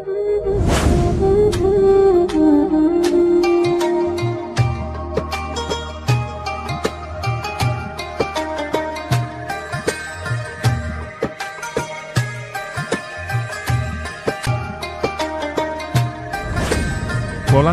Kolak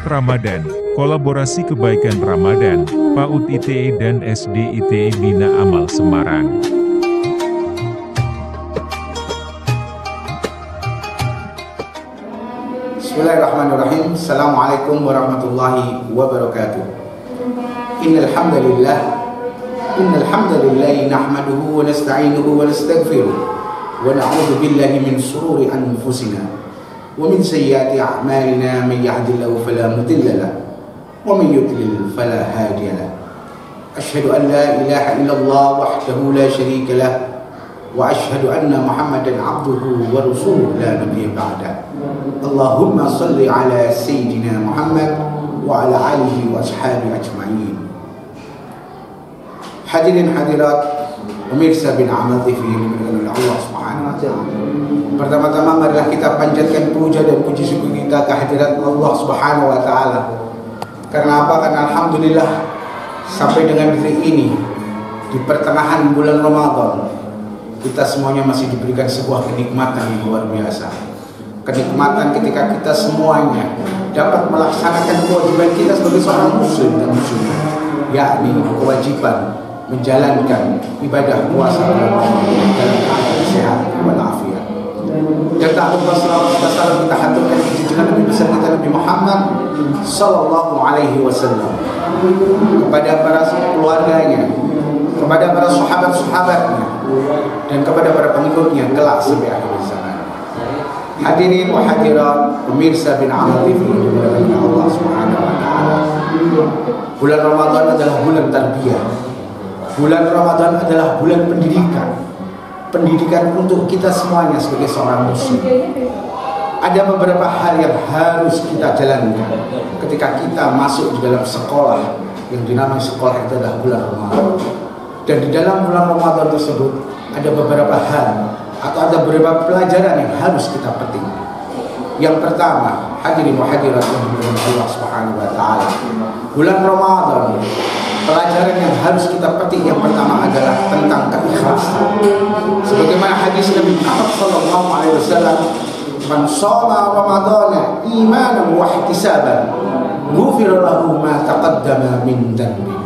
Ramadan, kolaborasi kebaikan Ramadan, PAUD ITE dan SD ITE Bina Amal Semarang. Bismillahirrahmanirrahim. Assalamualaikum warahmatullahi wabarakatuh. Innal hamdalillah nahmaduhu wa nasta'inuhu wa nastaghfiruh wa na'udzu billahi min shururi anfusina ومن سيئات أعمالنا من يهد الله فلا مضل له ومن يضلل فلا هادي له أشهد أن لا إله إلا الله وحده لا شريك له وأشهد أن محمدا عبده ورسوله لا نبي بعده اللهم صل على سيدنا محمد وعلى آله وأصحابه أجمعين. Hadirin hadirat pemirsa bin Amal TV yang dimuliakan oleh Allah Subhanahu wa taala. Pertama-tama marilah kita panjatkan puja dan puji syukur kita kehadirat Allah Subhanahu wa taala. Karena apa? Karena alhamdulillah sampai dengan detik ini di pertengahan bulan Ramadan kita semuanya masih diberikan sebuah kenikmatan yang luar biasa. Kenikmatan ketika kita semuanya dapat melaksanakan kewajiban kita sebagai seorang muslim dan muslimah, yakni kewajiban menjalankan ibadah puasa dalam keadaan sehat walafiat. Dan tak lupa selawat dan salam kita haturkan di junjungan Nabi besar kita Nabi Muhammad sallallahu alaihi wasallam, kepada para keluarganya, kepada para sahabat-sahabatnya, dan kepada para pengikutnya kelak sampai akhir zaman. Hadirin wa hadirat pemirsa bin Amal TV yang dimuliakan oleh Allah Subhanahu wa taala. Bulan Ramadan adalah bulan tarbiyah. Bulan Ramadan adalah bulan pendidikan. Pendidikan untuk kita semuanya sebagai seorang muslim. Ada beberapa hal yang harus kita jalankan ketika kita masuk di dalam sekolah yang dinamai sekolah itu adalah bulan Ramadan. Dan di dalam bulan Ramadan tersebut ada beberapa hal atau ada beberapa pelajaran yang harus kita petik. Yang pertama, hadirin wa hadirat yang dimuliakan Allah Subhanahu wa taala. Bulan Ramadan, pelajaran yang harus kita petik yang pertama adalah tentang keikhlasan. Sebagaimana hadis Nabi Muhammad sallallahu alaihi wasallam, "Man shoma Ramadana imanan wa ihtisaban, ghufira lahu ma taqaddama min dhanbi."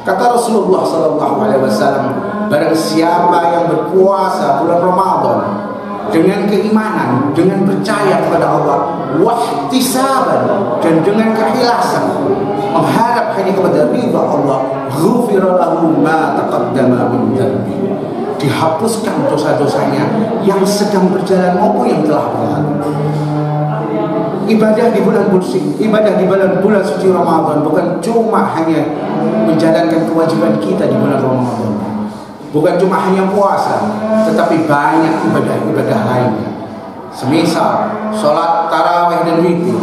Kata Rasulullah sallallahu alaihi wasallam, barang siapa yang berpuasa bulan Ramadan dengan keimanan, dengan percaya kepada Allah, wahtisaban, dan dengan keikhlasan, mengharap hanya kepada ridha Allah, ghufira lahu ma taqaddama min dhanbi, dihapuskan dosa-dosanya yang sedang berjalan maupun yang telah berlalu. Ibadah di bulan bulan suci Ramadan bukan cuma hanya menjalankan kewajiban kita di bulan Ramadan, bukan cuma hanya puasa, tetapi banyak ibadah-ibadah lainnya. Semisal sholat tarawih dan witir,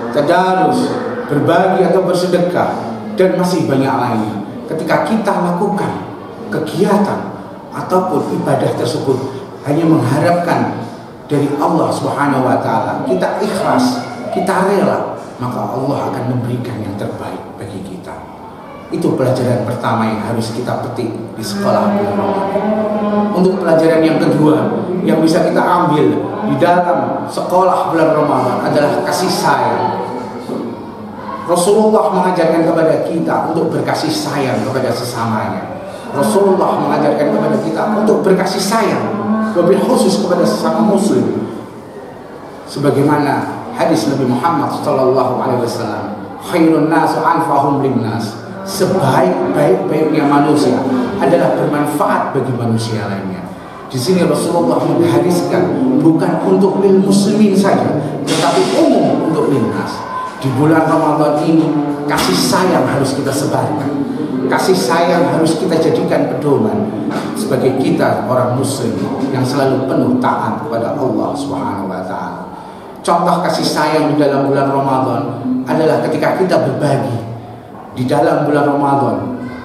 tadarus, berbagi atau bersedekah, dan masih banyak lainnya. Ketika kita lakukan kegiatan ataupun ibadah tersebut hanya mengharapkan dari Allah Subhanahu wa taala, kita ikhlas, kita rela, maka Allah akan memberikan yang terbaik bagi kita. Itu pelajaran pertama yang harus kita petik di sekolah bulan Ramadan. Untuk pelajaran yang kedua yang bisa kita ambil di dalam sekolah bulan Ramadan adalah kasih sayang. Rasulullah mengajarkan kepada kita untuk berkasih sayang kepada sesamanya. Rasulullah mengajarkan kepada kita untuk berkasih sayang, lebih khusus kepada sesama muslim. Sebagaimana hadis Nabi Muhammad sallallahu alaihi wasallam, khairun nas anfa'uhum linnas, sebaik-baiknya manusia adalah bermanfaat bagi manusia lainnya. Di sini Rasulullah menghariskan bukan untuk lil muslimin saja, tetapi umum untuk linnas. Di bulan Ramadan ini kasih sayang harus kita sebarkan. Kasih sayang harus kita jadikan pedoman sebagai kita orang muslim yang selalu penuh taat kepada Allah Subhanahu wa taala. Contoh kasih sayang di dalam bulan Ramadan adalah ketika kita berbagi di dalam bulan Ramadan,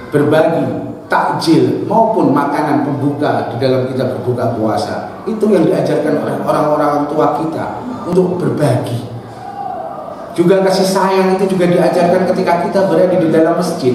berbagi takjil maupun makanan pembuka di dalam kita berbuka puasa. Itu yang diajarkan oleh orang-orang tua kita, untuk berbagi. Juga kasih sayang itu juga diajarkan ketika kita berada di dalam masjid.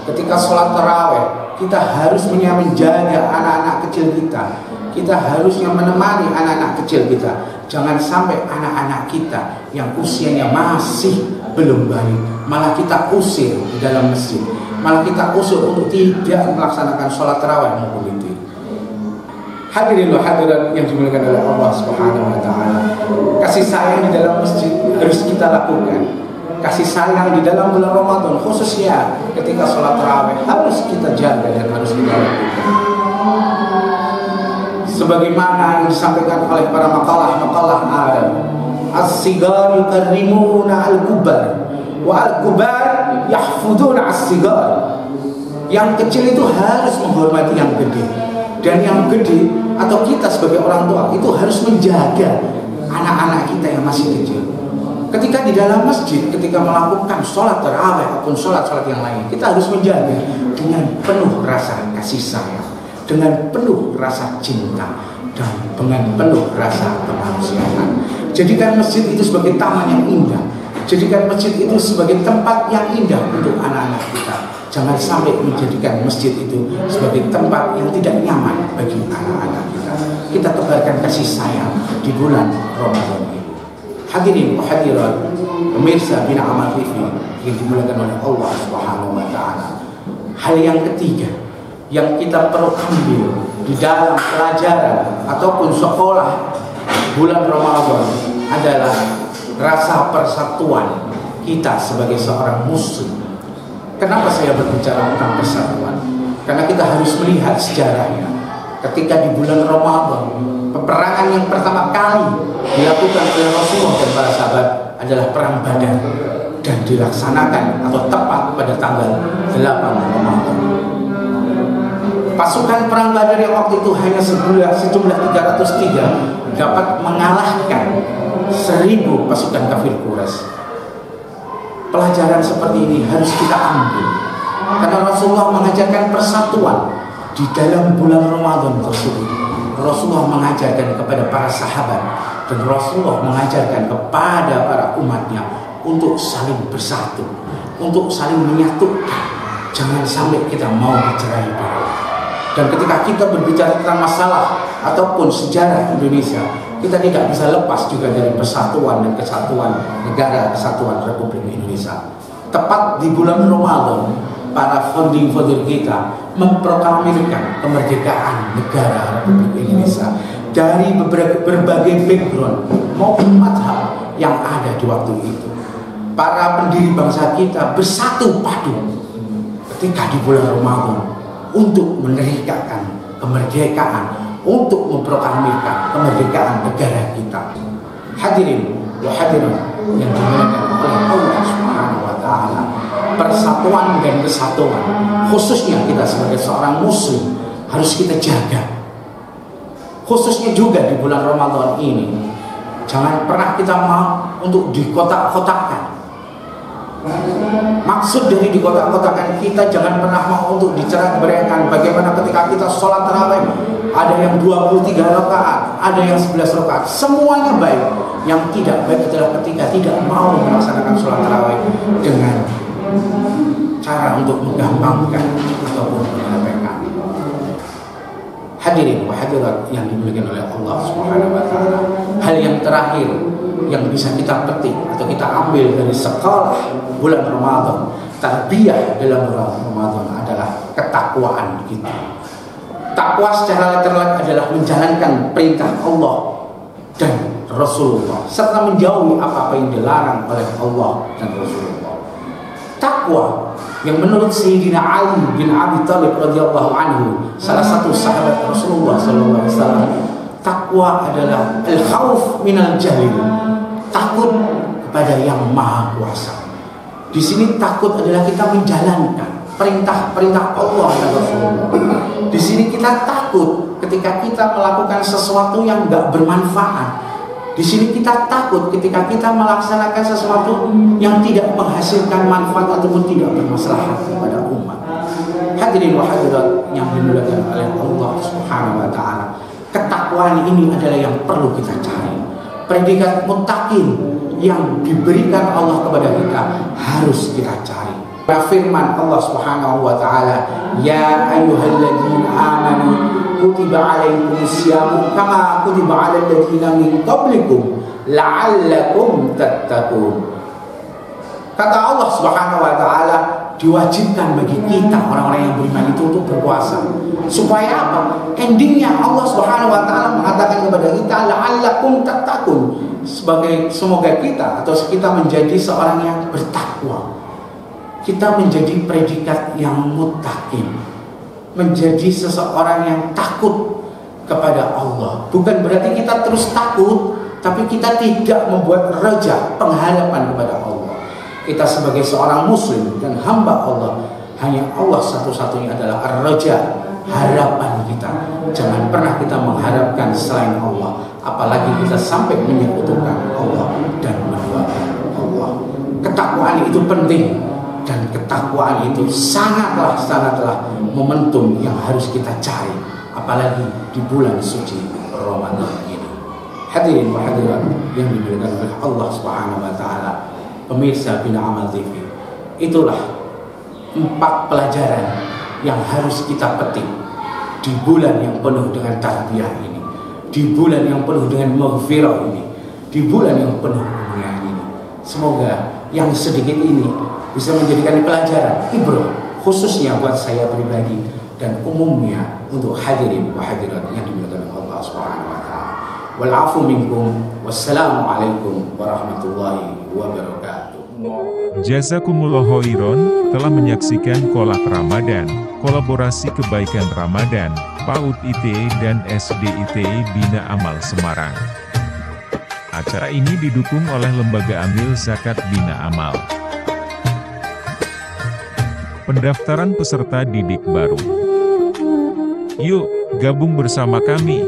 Ketika sholat tarawih, kita harusnya menjaga anak-anak kecil kita. Kita harusnya menemani anak-anak kecil kita. Jangan sampai anak-anak kita yang usianya masih belum balik, malah kita usir di dalam masjid, malah kita usir untuk tidak melaksanakan sholat tarawih maupun witir. Hadirin wa hadirat yang dimuliakan oleh Allah Subhanahu wa taala. Kasih sayang di dalam masjid harus kita lakukan. Kasih sayang di dalam bulan Ramadan khususnya ketika sholat tarawih harus kita jaga dan harus kita lakukan. Sebagaimana yang disampaikan oleh para makalah Arab, as-sigar yukarrimuna al-kubar wa al-kubar yahfuduna as-sigar. Yang kecil itu harus menghormati yang gede, dan yang gede atau kita sebagai orang tua itu harus menjaga anak-anak kita yang masih kecil. Ketika di dalam masjid, ketika melakukan sholat tarawih ataupun sholat-sholat yang lain, kita harus menjaga dengan penuh rasa kasih sayang, dengan penuh rasa cinta, dan dengan penuh rasa kemanusiaan. Jadikan masjid itu sebagai taman yang indah. Jadikan masjid itu sebagai tempat yang indah untuk anak-anak kita. Jangan sampai menjadikan masjid itu sebagai tempat yang tidak nyaman bagi anak-anak kita. Kita tebarkan kasih sayang di bulan Ramadan ini. Hadirin wa hadirat pemirsa Bina Amal TV yang dimuliakan oleh Allah Subhanahu wa taala. Hal yang ketiga yang kita perlu ambil di dalam pelajaran ataupun sekolah bulan Ramadan adalah rasa persatuan kita sebagai seorang muslim. Kenapa saya berbicara tentang persatuan? Karena kita harus melihat sejarahnya. Ketika di bulan Ramadan, peperangan yang pertama kali dilakukan oleh Rasulullah dan para sahabat adalah perang Badar, dan dilaksanakan atau tepat pada tanggal 8 Ramadan. Pasukan perang Badar yang waktu itu hanya sejumlah 303 dapat mengalahkan 1000 pasukan kafir Quraisy. Pelajaran seperti ini harus kita ambil, karena Rasulullah mengajarkan persatuan di dalam bulan Ramadan tersebut. Rasulullah mengajarkan kepada para sahabat, dan Rasulullah mengajarkan kepada para umatnya untuk saling bersatu, untuk saling menyatukan. Jangan sampai kita mau bercerai-berai. Dan ketika kita berbicara tentang masalah ataupun sejarah Indonesia, kita tidak bisa lepas juga dari persatuan dan kesatuan negara kesatuan Republik Indonesia. Tepat di bulan Ramadan, para founding father kita memproklamirkan kemerdekaan negara Republik Indonesia dari berbagai background maupun madhab yang ada di waktu itu. Para pendiri bangsa kita bersatu padu ketika di bulan Ramadan untuk menegakkan kemerdekaan, untuk memproklamirkan kemerdekaan negara kita. Hadirin wa hadirat yang dimuliakan oleh Allah Subhanahu wa taala, persatuan dan kesatuan khususnya kita sebagai seorang muslim harus kita jaga. Khususnya juga di bulan Ramadan ini, jangan pernah kita mau untuk dikotak-kotakkan. Maksud dari dikotak-kotakan, kita jangan pernah mau untuk dicerai-beraikan. Bagaimana ketika kita sholat tarawih, ada yang 23 rakaat, ada yang 11 rakaat, semuanya baik. Yang tidak baik adalah ketika tidak mau melaksanakan sholat tarawih dengan cara untuk menggampangkan ataupun meremehkan. Hadirin wa hadirat yang dimuliakan oleh Allah Subhanahu wa taala. Hal yang terakhir yang bisa kita petik atau kita ambil dari sekolah bulan Ramadan, tarbiyah dalam bulan Ramadan adalah ketakwaan kita. Takwa secara literal adalah menjalankan perintah Allah dan Rasulullah serta menjauhi apa-apa yang dilarang oleh Allah dan Rasulullah. Takwa yang menurut Sayyidina Ali bin Abi Thalib radhiyallahu anhu, salah satu sahabat Rasulullah sallallahu alaihi wasallam, takwa adalah al-khauf minal jahil, takut kepada yang maha kuasa. Di sini takut adalah kita menjalankan perintah-perintah Allah dan Rasulullah. Di sini kita takut ketika kita melakukan sesuatu yang enggak bermanfaat. Di sini kita takut ketika kita melaksanakan sesuatu yang tidak menghasilkan manfaat ataupun tidak bermaslahat kepada umat. Hadirin wa hadirat yang dimuliakan oleh Allah Subhanahu wa taala, ketakwaan ini adalah yang perlu kita cari. predikat muttaqin yang diberikan Allah kepada kita harus kita cari. Firman Allah Subhanahu wa taala, ya ayyuhalladzina amanu kutiba alaikumusyamu kama kutiba alal ladzina min qablikum la'allakum tattaqun. Kata Allah Subhanahu wa taala, diwajibkan bagi kita orang-orang yang beriman itu untuk berpuasa. Supaya apa? Endingnya Allah Subhanahu wa taala mengatakan kepada kita la'allakum tattaqun, sebagai semoga kita atau kita menjadi seorang yang bertakwa. Kita menjadi predikat yang muttaqin, menjadi seseorang yang takut kepada Allah. Bukan berarti kita terus takut, tapi kita tidak membuat raja pengharapan kepada Allah. Kita sebagai seorang muslim dan hamba Allah, hanya Allah satu-satunya adalah ar-raja, harapan kita. Jangan pernah kita mengharapkan selain Allah, apalagi kita sampai menyekutukan Allah dan menduakan Allah. Ketakwaan itu penting, dan ketakwaan itu sangatlah momentum yang harus kita cari, apalagi di bulan suci Ramadan ini. Hadirin wa hadirat yang dimuliakan oleh Allah Subhanahu wa taala, pemirsa Bina Amal TV, itulah 4 pelajaran yang harus kita petik di bulan yang penuh dengan tarbiyah ini, di bulan yang penuh dengan maghfirah ini, di bulan yang penuh kemuliaan ini. Semoga yang sedikit ini bisa menjadikan pelajaran ibrah, khususnya buat saya pribadi dan umumnya untuk hadirin wa hadirat yang dimuliakan Allah Subhanahu wa taala. Wal 'afu minkum, wassalamu alaikum warahmatullahi wabarakatuh. Jazakumullah khairan telah menyaksikan Kolak Ramadan, kolaborasi kebaikan Ramadan, PAUD ITE dan SD ITE Bina Amal Semarang. Acara ini didukung oleh Lembaga Amil Zakat Bina Amal. Pendaftaran peserta didik baru. Yuk, gabung bersama kami.